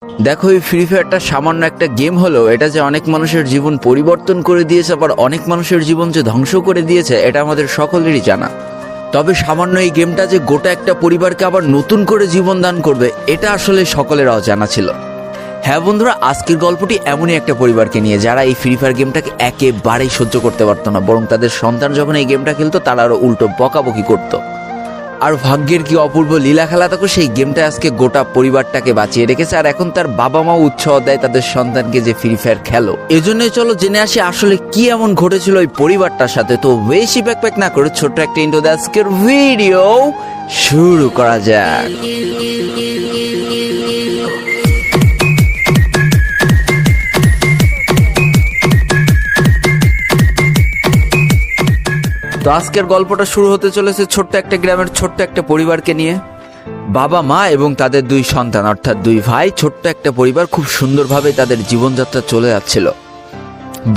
দেখো, এই ফ্রি ফায়ারটা সামান্য একটা গেম হলেও এটা যে অনেক মানুষের জীবন পরিবর্তন করে দিয়েছে, আবার অনেক মানুষের জীবন যে ধ্বংস করে দিয়েছে এটা আমাদের সকলেরই জানা। তবে সামান্য এই গেমটা যে গোটা একটা পরিবারকে আবার নতুন করে জীবন দান করবে এটা আসলে সকলের অজানা ছিল। হ্যাঁ বন্ধুরা, আজকের গল্পটি এমনই একটা পরিবারকে নিয়ে যারা এই ফ্রি ফায়ার গেমটাকে একেবারেই সহ্য করতে পারতো না, বরং তাদের সন্তান যখন এই গেমটা খেলতো তারা আরও উল্টো বকাবকি করতো। আর ভাগ্যের কি অপূর্ব লীলা খেলা থাকো, সেই গেমটা আজকে গোটা পরিবারটাকে বাঁচিয়ে রেখেছে। আর এখন তার বাবা মাও উৎসাহ দেয় তাদের সন্তানকে যে ফ্রি ফায়ার খেলো। এজন্যই চলো জেনে আসি আসলে কি এমন ঘটেছিল ওই পরিবারটার সাথে। তো বেশি প্যাক না করে ছোট্ট একটা ইন্ট্রো দিয়ে আজকের ভিডিও শুরু করা যাক। তো আজকের গল্পটা শুরু হতে চলেছে ছোট্ট একটা গ্রামের ছোট্ট একটা পরিবারকে নিয়ে। বাবা মা এবং তাদের দুই সন্তান অর্থাৎ দুই ভাই, ছোট্ট একটা পরিবার, খুব সুন্দরভাবে তাদের জীবনযাত্রা চলে যাচ্ছিল।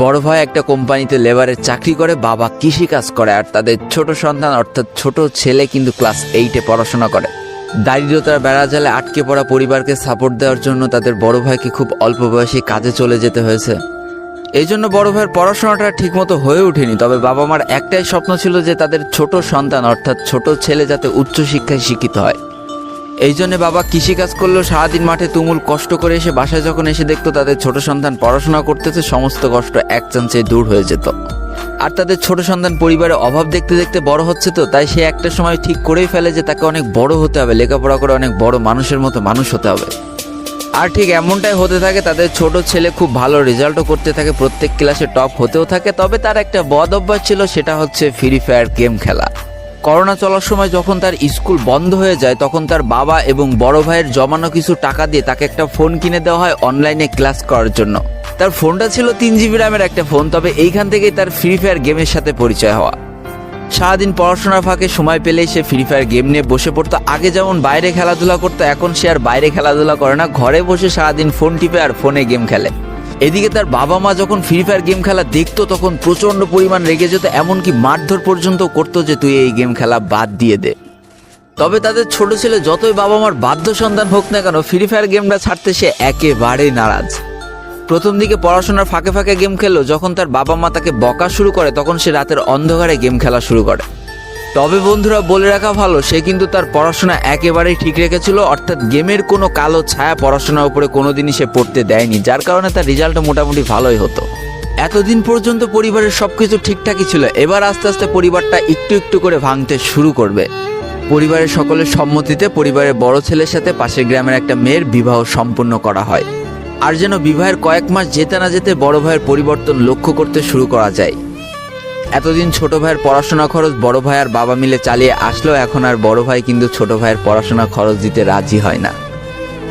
বড় ভাই একটা কোম্পানিতে লেবারের চাকরি করে, বাবা কৃষিকাজ করে, আর তাদের ছোট সন্তান অর্থাৎ ছোট ছেলে কিন্তু ক্লাস 8-এ পড়াশোনা করে। দারিদ্রতার বেড়াজালে আটকে পড়া পরিবারকে সাপোর্ট দেওয়ার জন্য তাদের বড় ভাইকে খুব অল্প বয়সে কাজে চলে যেতে হয়েছে। এই জন্য বড় ভাইয়ের পড়াশোনাটা ঠিকমতো হয়ে ওঠেনি। তবে বাবা মার একটাই স্বপ্ন ছিল যে তাদের ছোট সন্তান অর্থাৎ ছোট ছেলে যাতে উচ্চশিক্ষায় শিক্ষিত হয়। এই জন্য বাবা কৃষিকাজ করলেও সারাদিন মাঠে তুমুল কষ্ট করে এসে বাসায় যখন এসে দেখতো তাদের ছোট সন্তান পড়াশোনা করতেছে, সমস্ত কষ্ট এক চান্সে দূর হয়ে যেত। আর তাদের ছোট সন্তান পরিবারে অভাব দেখতে দেখতে বড় হচ্ছে, তো তাই সে একটা সময় ঠিক করেই ফেলে যে তাকে অনেক বড় হতে হবে, লেখাপড়া করে অনেক বড় মানুষের মতো মানুষ হতে হবে। আর ঠিক এমনটাই হতে থাকে। তাদের ছোট ছেলে খুব ভালো রেজাল্টও করতে থাকে, প্রত্যেক ক্লাসে টপ হতেও থাকে। তবে তার একটা বদ অভ্যাস ছিল, সেটা হচ্ছে ফ্রি ফায়ার গেম খেলা। করোনা চলার সময় যখন তার স্কুল বন্ধ হয়ে যায় তখন তার বাবা এবং বড় ভাইয়ের জমানো কিছু টাকা দিয়ে তাকে একটা ফোন কিনে দেওয়া হয় অনলাইনে ক্লাস করার জন্য। তার ফোনটা ছিল 3 GB র্যামের একটা ফোন। তবে এইখান থেকেই তার ফ্রি ফায়ার গেমের সাথে পরিচয় হওয়া। সারাদিন পড়াশোনার ফাঁকে সময় পেলেই সে ফ্রি ফায়ার গেম নিয়ে বসে পড়তো। আগে যেমন বাইরে খেলাধুলা করতো, এখন সে আর বাইরে খেলাধুলা করে না, ঘরে বসে সারাদিন ফোন টিপে আর ফোনে গেম খেলে। এদিকে তার বাবা মা যখন ফ্রি ফায়ার গেম খেলা দেখতো তখন প্রচন্ড পরিমাণ রেগে যেত, এমনকি মারধর পর্যন্ত করতো যে তুই এই গেম খেলা বাদ দিয়ে দে। তবে তাদের ছোট ছেলে যতই বাবা মার বাধ্য সন্তান হোক না কেন, ফ্রি ফায়ার গেমটা ছাড়তে সে একেবারেই নারাজ। প্রথম দিকে পড়াশোনার ফাঁকে ফাঁকে গেম খেললো, যখন তার বাবা মা তাকে বকা শুরু করে তখন সে রাতের অন্ধকারে গেম খেলা শুরু করে। তবে বন্ধুরা বলে রাখা ভালো, সে কিন্তু তার পড়াশোনা একেবারেই ঠিক রেখেছিল, অর্থাৎ গেমের কোনো কালো ছায়া পড়াশোনার উপরে কোনোদিনই সে পড়তে দেয়নি, যার কারণে তার রেজাল্টটা মোটামুটি ভালোই হতো। এতদিন পর্যন্ত পরিবারের সবকিছু ঠিকঠাকই ছিল। এবার আস্তে আস্তে পরিবারটা একটু একটু করে ভাঙতে শুরু করবে। পরিবারের সকলের সম্মতিতে পরিবারের বড় ছেলের সাথে পাশের গ্রামের একটা মেয়ের বিবাহ সম্পন্ন করা হয়। আর যেন বিবাহের কয়েক মাস যেতে না যেতে বড় ভাইয়ের পরিবর্তন লক্ষ্য করতে শুরু করা যায়। এতদিন ছোট ভাইয়ের পড়াশোনা খরচ বড় ভাই আর বাবা মিলে চালিয়ে আসলেও এখন আর বড় ভাই কিন্তু ছোট ভাইয়ের পড়াশোনা খরচ দিতে রাজি হয় না।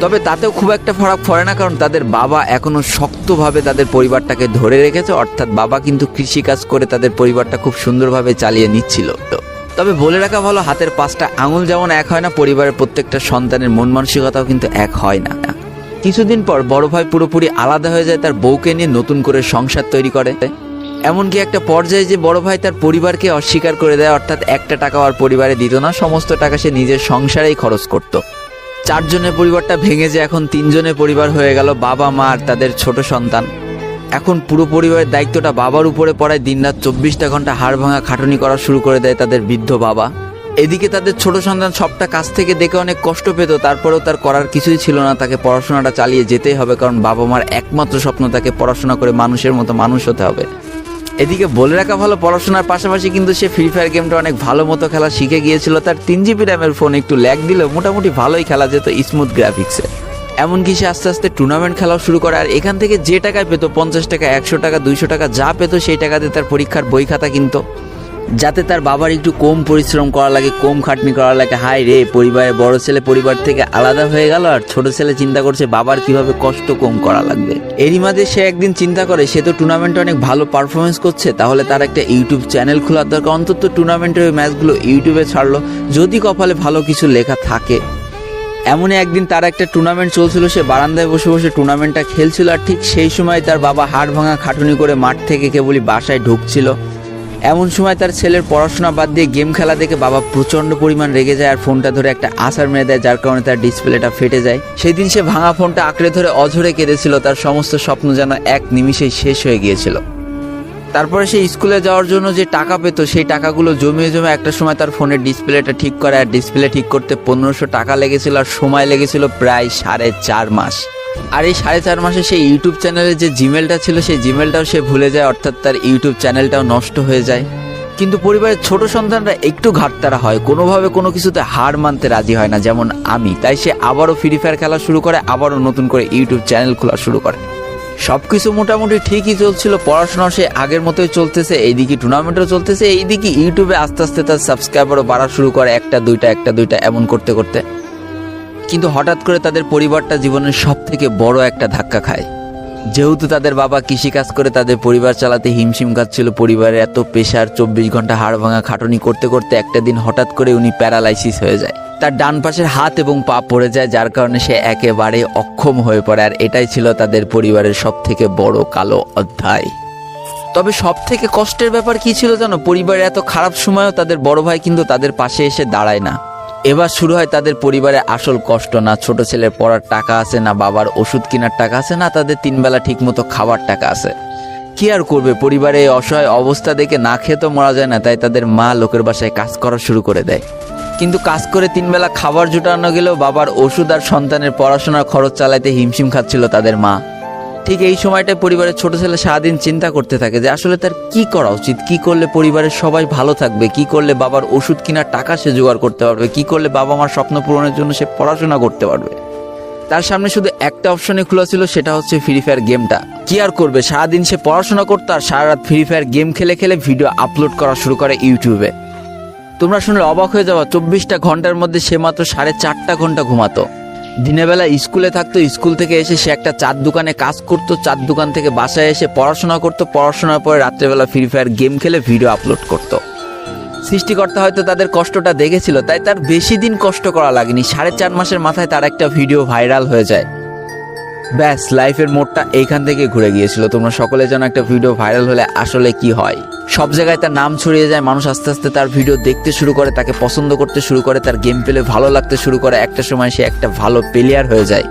তবে তাতেও খুব একটা ফারাক পড়ে না, কারণ তাদের বাবা এখনো শক্তভাবে তাদের পরিবারটাকে ধরে রেখেছে, অর্থাৎ বাবা কিন্তু কৃষিকাজ করে তাদের পরিবারটা খুব সুন্দরভাবে চালিয়ে নিচ্ছিল। তবে বলে রাখা ভালো, হাতের 5টা আঙুল যেমন এক হয় না, পরিবারের প্রত্যেকটা সন্তানের মন মানসিকতাও কিন্তু এক হয় না। কিছুদিন পর বড় ভাই পুরোপুরি আলাদা হয়ে যায়, তার বউকে নিয়ে নতুন করে সংসার তৈরি করে। এমনকি একটা পর্যায়ে যে বড় ভাই তার পরিবারকে অস্বীকার করে দেয়, অর্থাৎ একটা টাকাও আর পরিবারে দিত না, সমস্ত টাকা সে নিজের সংসারেই খরচ করত। 4 জনের পরিবারটা ভেঙে যে এখন 3 জনের পরিবার হয়ে গেল, বাবা মা আর তাদের ছোট সন্তান। এখন পুরো পরিবারের দায়িত্বটা বাবার উপরে পড়ায়, দিনরাত 24টা ঘন্টা হাড় ভাঙা খাটুনি করা শুরু করে দেয় তাদের বৃদ্ধ বাবা। এদিকে তাদের ছোট সন্তান সবটা কাছ থেকে দেখে অনেক কষ্ট পেত, তারপরেও তার করার কিছুই ছিল না, তাকে পড়াশোনাটা চালিয়ে যেতেই হবে, কারণ বাবা মার একমাত্র স্বপ্ন তাকে পড়াশোনা করে মানুষের মতো মানুষ হতে হবে। এদিকে বলে রাখা ভালো, পড়াশোনার পাশাপাশি কিন্তু সে ফ্রি ফায়ার গেমটা অনেক ভালো মতো খেলা শিখে গিয়েছিল। তার 3 GB র্যামের ফোন একটু ল্যাগ দিলেও মোটামুটি ভালোই খেলা যেত স্মুথ গ্রাফিক্সে। এমনকি সে আস্তে আস্তে টুর্নামেন্ট খেলাও শুরু করে। আর এখান থেকে যে টাকায় পেতো, 50 টাকা, 100 টাকা, 200 টাকা যা পেতো, সেই টাকাতে তার পরীক্ষার বই খাতা কিনতো, যাতে তার বাবার একটু কম পরিশ্রম করা লাগে, কম খাটনি করা লাগে। হাই রে, পরিবারের বড় ছেলে পরিবার থেকে আলাদা হয়ে গেল, আর ছোট ছেলে চিন্তা করছে বাবার কিভাবে কষ্ট কম করা লাগবে। এরই মাঝে সে একদিন চিন্তা করে, সে তো টুর্নামেন্টে অনেক ভালো পারফরমেন্স করছে, তাহলে তার একটা ইউটিউব চ্যানেল খোলার দরকার। অন্তত টুর্নামেন্টের ওই ম্যাচগুলো ইউটিউবে ছাড়লো, যদি কপালে ভালো কিছু লেখা থাকে। এমনই একদিন তার একটা টুর্নামেন্ট চলছিল, সে বারান্দায় বসে বসে টুর্নামেন্টটা খেলছিল। আর ঠিক সেই সময় তার বাবা হাড় ভাঙা খাটুনি করে মাঠ থেকে কেবলই বাসায় ঢুকছিল। এমন সময় তার ছেলের পড়াশোনা বাদ দিয়ে গেম খেলা দেখে বাবা প্রচণ্ড পরিমাণ রেগে যায় আর ফোনটা ধরে একটা আছাড় মেরে দেয়, যার কারণে তার ডিসপ্লেটা ফেটে যায়। সেই দিন সে ভাঙা ফোনটা আঁকড়ে ধরে অঝরে কেঁদেছিল, তার সমস্ত স্বপ্ন যেন এক নিমিষেই শেষ হয়ে গিয়েছিল। তারপরে সে স্কুলে যাওয়ার জন্য যে টাকা পেত সেই টাকাগুলো জমিয়ে জমে একটা সময় তার ফোনের ডিসপ্লেটা ঠিক করে, আর ডিসপ্লে ঠিক করতে 1500 টাকা লেগেছিল আর সময় লেগেছিল প্রায় 4.5 মাস। আর এই 4.5 মাসে সেই ইউটিউব চ্যানেলে যে জিমেলটা ছিল সেই জিমেলটাও সে ভুলে যায়, অর্থাৎ তার ইউটিউব চ্যানেলটাও নষ্ট হয়ে যায়। কিন্তু পরিবারের ছোট সন্তানরা একটু ঘাটতারা হয়, কোনোভাবে কোনো কিছুতে হার মানতে রাজি হয় না, যেমন আমি। তাই সে আবারও ফ্রি ফায়ার খেলা শুরু করে, আবারও নতুন করে ইউটিউব চ্যানেল খোলা শুরু করে। সবকিছু মোটামুটি ঠিকই চলছিল, পড়াশোনা সে আগের মতোই চলতেছে, এইদিকে টুর্নামেন্টও চলতেছে, এইদিকে ইউটিউবে আস্তে আস্তে তার সাবস্ক্রাইবারও বাড়া শুরু করে, একটা দুইটা এমন করতে করতে। কিন্তু হঠাৎ করে তাদের পরিবারটা জীবনের সব থেকে বড় একটা ধাক্কা খায়। যেহেতু তাদের বাবা কৃষিকাজ করে তাদের পরিবার চালাতে হিমশিম খাচ্ছিল, পরিবারের এত প্রেশার, 24 ঘন্টা হাড় ভাঙা খাটুনি করতে করতে একটা দিন হঠাৎ করে উনি প্যারালাইসিস হয়ে যায়। তার ডান পাশের হাত এবং পা পড়ে যায়, যার কারণে সে একেবারে অক্ষম হয়ে পড়ে। আর এটাই ছিল তাদের পরিবারের সব থেকে বড় কালো অধ্যায়। তবে সব থেকে কষ্টের ব্যাপার কি ছিল জানো? পরিবারের এত খারাপ সময়ও তাদের বড় ভাই কিন্তু তাদের পাশে এসে দাঁড়ায় না। এবার শুরু হয় তাদের পরিবারের আসল কষ্ট। না ছোট ছেলের পড়ার টাকা আছে, না বাবার ওষুধ কেনার টাকা আছে, না তাদের 3 বেলা ঠিক মতো খাবার টাকা আছে। কি আর করবে, পরিবারে এই অসহায় অবস্থা দেখে না খেয়ে তো মরা যায় না, তাই তাদের মা লোকের বাসায় কাজ করা শুরু করে দেয়। কিন্তু কাজ করে 3 বেলা খাবার জোটানো গেলেও বাবার ওষুধ আর সন্তানের পড়াশোনার খরচ চালাইতে হিমশিম খাচ্ছিল তাদের মা। ঠিক এই সময়টায় পরিবারের ছোট ছেলে সারাদিন চিন্তা করতে থাকে যে আসলে তার কি করা উচিত, কি করলে পরিবারের সবাই ভালো থাকবে, কি করলে বাবার ওষুধ কেনার টাকা সে জোগাড় করতে পারবে, কি করলে বাবা মার স্বপ্ন পূরণের জন্য সে পড়াশোনা করতে পারবে। তার সামনে শুধু একটা অপশনে খোলা ছিল, সেটা হচ্ছে ফ্রি ফায়ার গেমটা। কি আর করবে, সারাদিন সে পড়াশোনা করতো আর সারা রাত ফ্রি ফায়ার গেম খেলে খেলে ভিডিও আপলোড করা শুরু করে ইউটিউবে। তোমরা শুনলে অবাক হয়ে যাওয়া, 24টা ঘন্টার মধ্যে সে মাত্র 4.5 ঘন্টা ঘুমাতো। দিনের বেলা স্কুলে থাকতো, স্কুল থেকে এসে সে একটা চার দোকানে কাজ করতো, চার দোকান থেকে বাসায় এসে পড়াশোনা করতো, পড়াশোনার পরে রাত্রেবেলা ফ্রি ফায়ার গেম খেলে ভিডিও আপলোড করতো। সৃষ্টিকর্তা হয়তো তাদের কষ্টটা দেখেছিল, তাই তার বেশি দিন কষ্ট করা লাগেনি। 4.5 মাসের মাথায় তার একটা ভিডিও ভাইরাল হয়ে যায়। ব্যাস, লাইফের মোড়টা এইখান থেকে ঘুরে গিয়েছিল। তোমরা সকলে জানো একটা ভিডিও ভাইরাল হলে আসলে কি হয়। সব জায়গায় তার নাম ছড়িয়ে যায়, মানুষ আস্তে আস্তে তার ভিডিও দেখতে শুরু করে, তাকে পছন্দ করতে শুরু করে, তার গেম প্লে ভালো লাগতে শুরু করে। একটা সময় সে একটা ভালো প্লেয়ার হয়ে যায়।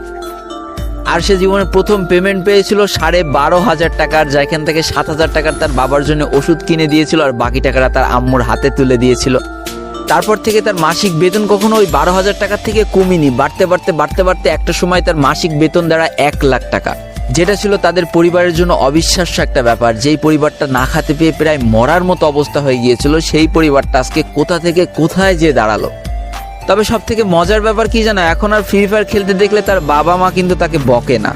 আর সে জীবনে প্রথম পেমেন্ট পেয়েছিল 12,500 টাকার, যেখান থেকে 7,000 টাকার তার বাবার জন্য ওষুধ কিনে দিয়েছিল আর বাকি টাকাটা তার আম্মুর হাতে তুলে দিয়েছিল। তারপর থেকে তার মাসিক বেতন কখনো ওই 12,000 টাকার থেকে কমেনি, বাড়তে বাড়তে বাড়তে বাড়তে একটা সময় তার মাসিক বেতন দাঁড়ায় 1 লাখ টাকা, যেটা ছিল তাদের পরিবারের জন্য অবিশ্বাস্য একটা ব্যাপার। যেই পরিবারটা না খেতে পেয়ে প্রায় মরার মতো অবস্থা হয়ে গিয়েছিল, সেই পরিবারটা আজকে কোথা থেকে কোথায় যেয়ে দাঁড়ালো। তবে সব থেকে মজার ব্যাপার কি জানো, এখন আর ফ্রি ফায়ার খেলতে দেখলে তার বাবা মা কিন্তু তাকে বকে না।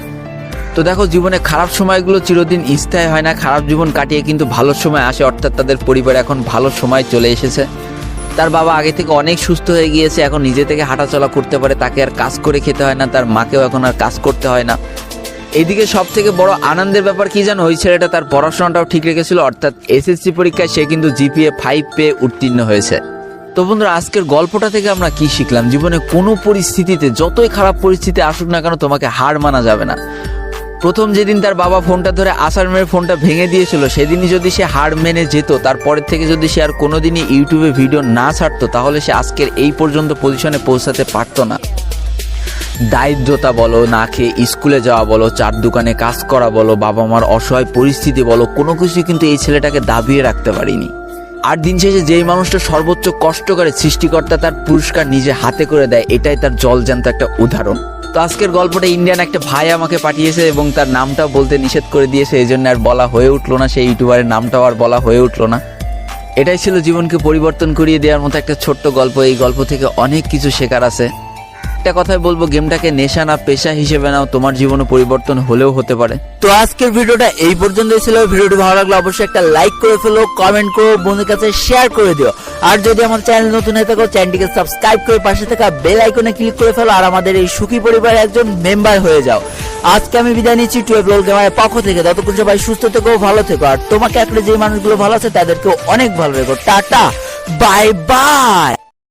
তো দেখো, জীবনে খারাপ সময়গুলো চিরদিন স্থায়ী হয় না, খারাপ জীবন কাটিয়ে কিন্তু ভালো সময় আসে। অর্থাৎ তাদের পরিবার এখন ভালো সময় চলে এসেছে। তার বাবা আগে থেকে অনেক সুস্থ হয়ে গিয়েছে, এখন নিজে থেকে হাঁটাচলা করতে পারে, তাকে আর কাজ করে খেতে হয় না, তার মাকেও এখন আর কাজ করতে হয় না। এইদিকে সব থেকে বড় আনন্দের ব্যাপার কি জানো, ওই ছেলেটা তার পড়াশোনাটাও ঠিক রেখেছিল। অর্থাৎ এসএসসি পরীক্ষায় সে কিন্তু জিপিএ 5 পেয়ে উত্তীর্ণ হয়েছে। তো বন্ধুরা, আজকের গল্পটা থেকে আমরা কি শিখলাম? জীবনে কোনো পরিস্থিতিতে, যতই খারাপ পরিস্থিতি আসুক না কেন, তোমাকে হার মানা যাবে না। প্রথম যেদিন তার বাবা ফোনটা ধরে আছাড় মেরে ফোনটা ভেঙে দিয়েছিল, সেদিনই যদি সে হার মেনে যেত, তারপরের থেকে যদি সে আর কোনোদিনই ইউটিউবে ভিডিও না ছাড়তো, তাহলে সে আজকের এই পর্যন্ত পজিশনে পৌঁছাতে পারতো না। দারিদ্রতা বলো, না খেয়ে স্কুলে যাওয়া বলো, চার দোকানে কাজ করা বলো, বাবা মার অসহায় পরিস্থিতি বলো, কোনো কিছু কিন্তু এই ছেলেটাকে দাবিয়ে রাখতে পারিনি। আর দিন শেষে যেই মানুষটা সর্বোচ্চ কষ্ট করে, সৃষ্টিকর্তা তার পুরস্কার নিজে হাতে করে দেয়, এটাই তার জলজ্যান্ত একটা উদাহরণ। তো আজকের গল্পটা ইন্ডিয়ান একটা ভাই আমাকে পাঠিয়েছে এবং তার নামটাও বলতে নিষেধ করে দিয়েছে, এই জন্য আর বলা হয়ে উঠলো না, সেই ইউটিউবারের নামটাও আর বলা হয়ে উঠলো না। এটাই ছিল জীবনকে পরিবর্তন করিয়ে দেওয়ার মতো একটা ছোট্ট গল্প। এই গল্প থেকে অনেক কিছু শেখার আছে। একটা কথাই বলবো, গেমটাকে নেশা না পেশা হিসেবে নাও, তোমার জীবনে পরিবর্তন হলেও হতে পারে। তো আজকের ভিডিওটা এই পর্যন্তই ছিল। ভিডিওটি ভালো লাগলে অবশ্যই একটা লাইক করে ফেলো, কমেন্ট করো, বন্ধুদের কাছে শেয়ার করে দিও। আর যদি আমার চ্যানেল নতুন হয়ে থাকো, চ্যানেলটিকে সাবস্ক্রাইব করে পাশে থাকা বেল আইকনে ক্লিক করে ফেলো আর আমাদের এই সুখী পরিবারের একজন মেম্বার হয়ে যাও। আজকে আমি বিদায় নিচ্ছি 12 লোল গেমারের পক্ষ থেকে। ততক্ষণ সবাই সুস্থ থেকো, ভালো থেকো, আর তোমাকে আসলে যে মানুষগুলো ভালো আছে তাদেরকেও অনেক ভালো রেখো। Tata, bye bye.